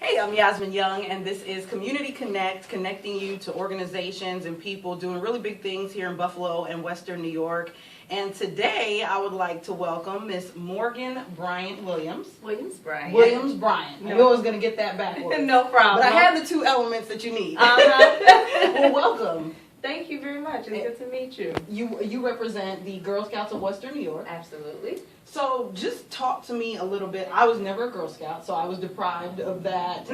Hey, I'm Yasmin Young, and this is Community Connect, connecting you to organizations and people doing really big things here in Buffalo and Western New York. And today, I would like to welcome Miss Morgan Bryant Williams. Williams Bryant. Williams Bryant. I knew I was going to get that backwards. No problem. But I have the two elements that you need. Well, welcome. Thank you very much. It's good to meet you. You represent the Girl Scouts of Western New York. Absolutely. So just talk to me a little bit. I was never a Girl Scout, so I was deprived of that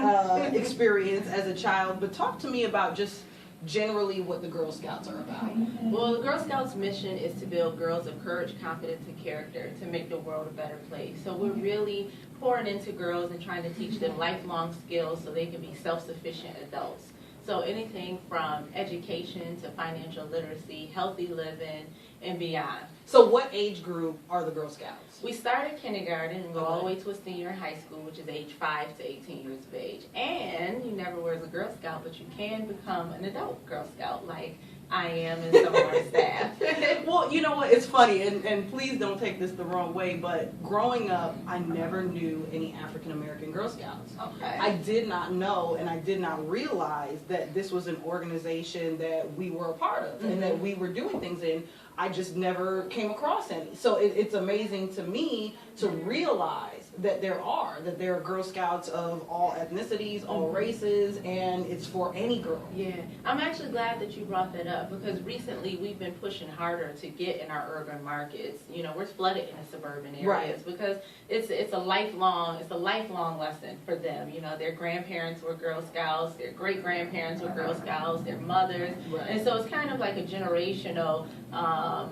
experience as a child. But talk to me about just generally what the Girl Scouts are about. Well, the Girl Scouts mission is to build girls of courage, confidence, and character to make the world a better place. So we're really pouring into girls and trying to teach them lifelong skills so they can be self-sufficient adults. So anything from education to financial literacy, healthy living, and beyond. So what age group are the Girl Scouts? We start at kindergarten and go all the way to a senior in high school, which is age 5 to 18 years of age. And you never were as a Girl Scout, but you can become an adult Girl Scout like I am and some of our staff. Well, you know what? It's funny, and please don't take this the wrong way, but growing up, I never knew any African-American Girl Scouts. Okay. I did not know and I did not realize that this was an organization that we were a part of and that we were doing things in. I just never came across any. So it's amazing to me to realize that there are Girl Scouts of all ethnicities, all races, and it's for any girl. Yeah, I'm actually glad that you brought that up because recently we've been pushing harder to get in our urban markets. You know, we're flooded in the suburban areas Right. because it's a lifelong lesson for them. You know, their grandparents were Girl Scouts, their great grandparents were Girl Scouts, their mothers, Right. and so it's kind of like a generational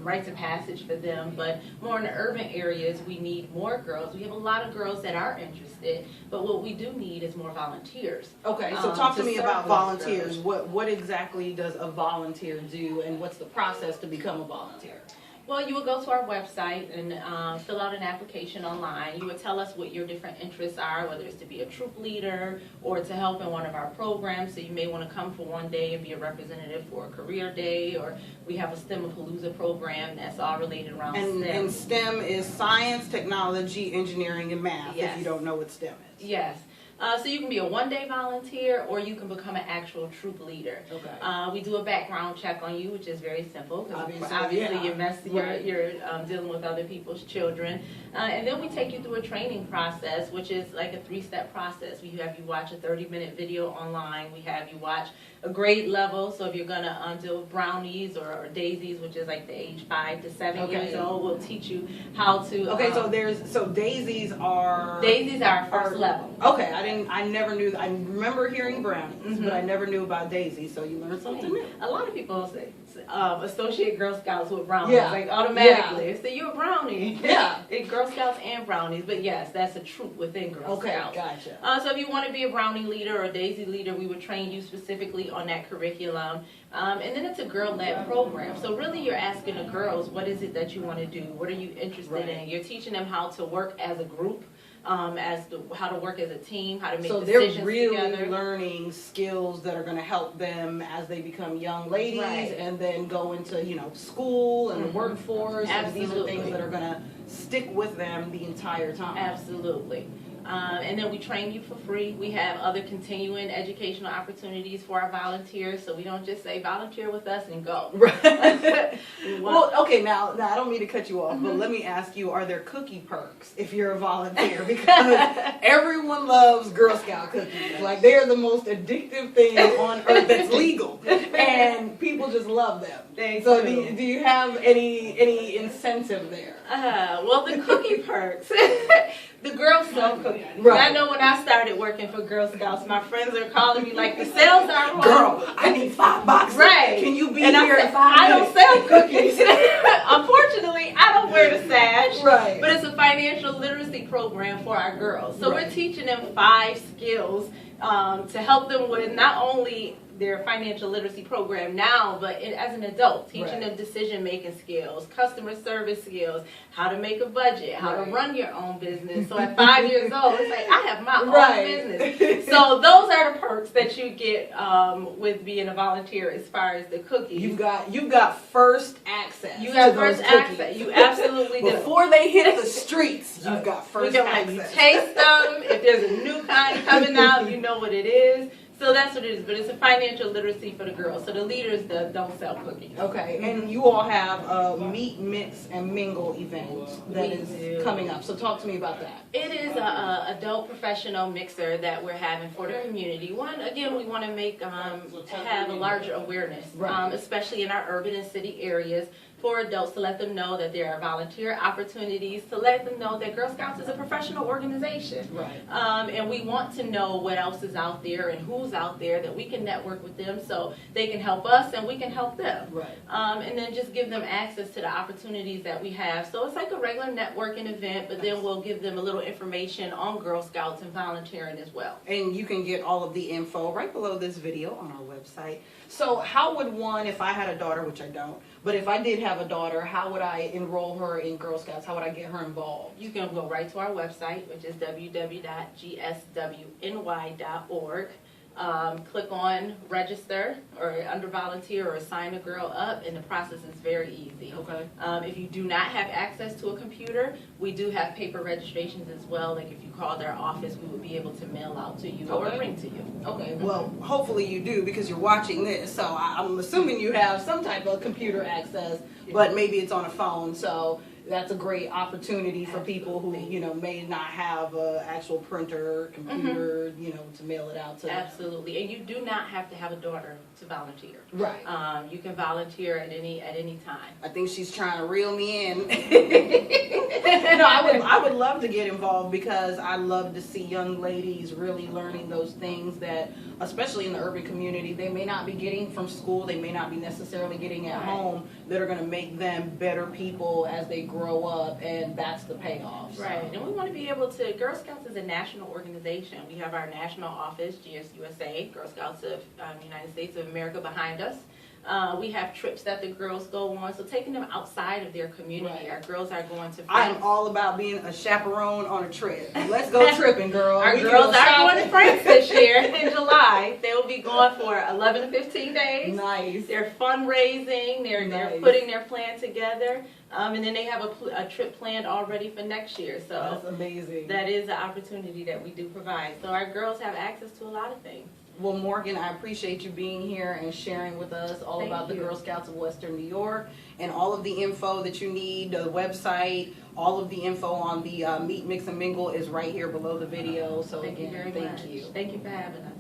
rites of passage for them. But more in the urban areas, we need more girls. We have a lot of girls that are interested, but what we do need is more volunteers. Okay, so talk to me about serve those volunteers. girls. What exactly does a volunteer do, and what's the process to become a volunteer? Well, you would go to our website and fill out an application online. You would tell us what your different interests are, whether it's to be a troop leader or to help in one of our programs. So you may want to come for one day and be a representative for a career day, or we have a STEM-a-Palooza program that's all related around STEM. And STEM is science, technology, engineering, and math, Yes. if you don't know what STEM is. Yes. So you can be a one-day volunteer or you can become an actual troop leader. Okay. We do a background check on you, which is very simple because Obviously, yeah. you're dealing with other people's children. And then we take you through a training process, which is like a 3-step process. We have you watch a 30-minute video online. We have you watch a grade level. So if you're going to deal with Brownies or Daisies, which is like the age 5 to 7 years old, we'll teach you how to. Okay, so Daisies are... Daisies are our first level. Okay, I never knew. I remember hearing Brownies, but I never knew about Daisies. So you learned something new. A lot of people say associate Girl Scouts with Brownies, Yeah. like automatically. So you're a Brownie. Yeah. Girl Scouts and Brownies, but yes, that's a troop within Girl Scouts. Gotcha. So if you want to be a Brownie leader or a Daisy leader, we would train you specifically on that curriculum. And then it's a girl-led program. So really you're asking the girls, what is it that you want to do? What are you interested in? You're teaching them how to work as a group. How to work as a team, how to make decisions they're really together. learning skills that are going to help them as they become young ladies, Right. and then go into school and the workforce. And these are things that are going to stick with them the entire time. Absolutely. And then we train you for free. We have other continuing educational opportunities for our volunteers, so we don't just say volunteer with us and go. Right. Well, okay, now I don't mean to cut you off, but let me ask you, are there cookie perks if you're a volunteer? Because everyone loves Girl Scout cookies. Like, they're the most addictive thing on earth that's legal, and people just love them. So do you have any incentive there? Well, the cookie perks. The girls sell cookies. Right. I know when I started working for Girl Scouts, my friends are calling me like, the sales are wrong. Girl, I need 5 boxes. Right. Can you be And here I in 5 I minutes? don't sell cookies. Unfortunately, I don't wear the sash. Right. But it's a financial literacy program for our girls. So Right. we're teaching them 5 skills to help them with not only their financial literacy program now, but as an adult, teaching Right. them decision-making skills, customer service skills, how to make a budget, how Right. to run your own business. So at 5 years old, it's like, I have my Right. own business. So those are the perks that you get with being a volunteer as far as the cookies. You've got first access. You got to first those cookies. access. You absolutely do. Before they hit the streets, you've got first you can like access. taste them. If there's a new kind coming out, you know what it is. So that's what it is. But it's a financial literacy for the girls. So the leaders don't sell cookies. Okay, and you all have a meet, mix, and mingle event that We is do. coming up. So talk to me about that. It is a adult professional mixer that we're having for the community. One, again, we want to make have a larger awareness, Right. especially in our urban and city areas, for adults to let them know that there are volunteer opportunities, to let them know that Girl Scouts is a professional organization. Right. And we want to know what else is out there and who's out there that we can network with them so they can help us and we can help them. Right. And then just give them access to the opportunities that we have. So it's like a regular networking event, but then we'll give them a little information on Girl Scouts and volunteering as well. And you can get all of the info right below this video on our website. So how would one, if I had a daughter, which I don't, but if I did have a daughter, how would I enroll her in Girl Scouts? How would I get her involved? You can go right to our website, which is www.gswny.org. Click on register or under volunteer or sign a girl up, and the process is very easy. Okay. If you do not have access to a computer, we do have paper registrations as well. Like if you called our office, we would be able to mail out to you or Okay. bring to you. Okay, well, hopefully you do because you're watching this. So I'm assuming you have some type of computer access, but maybe it's on a phone. So that's a great opportunity for people who, you know, may not have an actual printer, computer, you know, to mail it out to them. Absolutely, and you do not have to have a daughter to volunteer. Right. You can volunteer at any time. I think she's trying to reel me in. No, I would love to get involved because I love to see young ladies really learning those things that, especially in the urban community, they may not be getting from school, they may not be necessarily getting at Right. home, that are going to make them better people as they grow up, and that's the payoff. So. Right, and we want to be able to, Girl Scouts is a national organization. We have our national office, GSUSA, Girl Scouts of United States of America, behind us. We have trips that the girls go on, so taking them outside of their community. Right. Our girls are going to I am France. all about being a chaperone on a trip. Let's go tripping, girl. Our We can girls go are going to shopping. France this year in July. They will be going for 11 to 15 days. Nice. They're fundraising. They're Nice. putting their plan together, and then they have a trip planned already for next year. So That's amazing. that is an opportunity that we do provide. So our girls have access to a lot of things. Well, Morgan, I appreciate you being here and sharing with us all Thank about the you. Girl Scouts of Western New York and all of the info that you need, the website, all of the info on the Meet, Mix, and Mingle is right here below the video. So Thank you again, very thank much. you. Thank you for having us.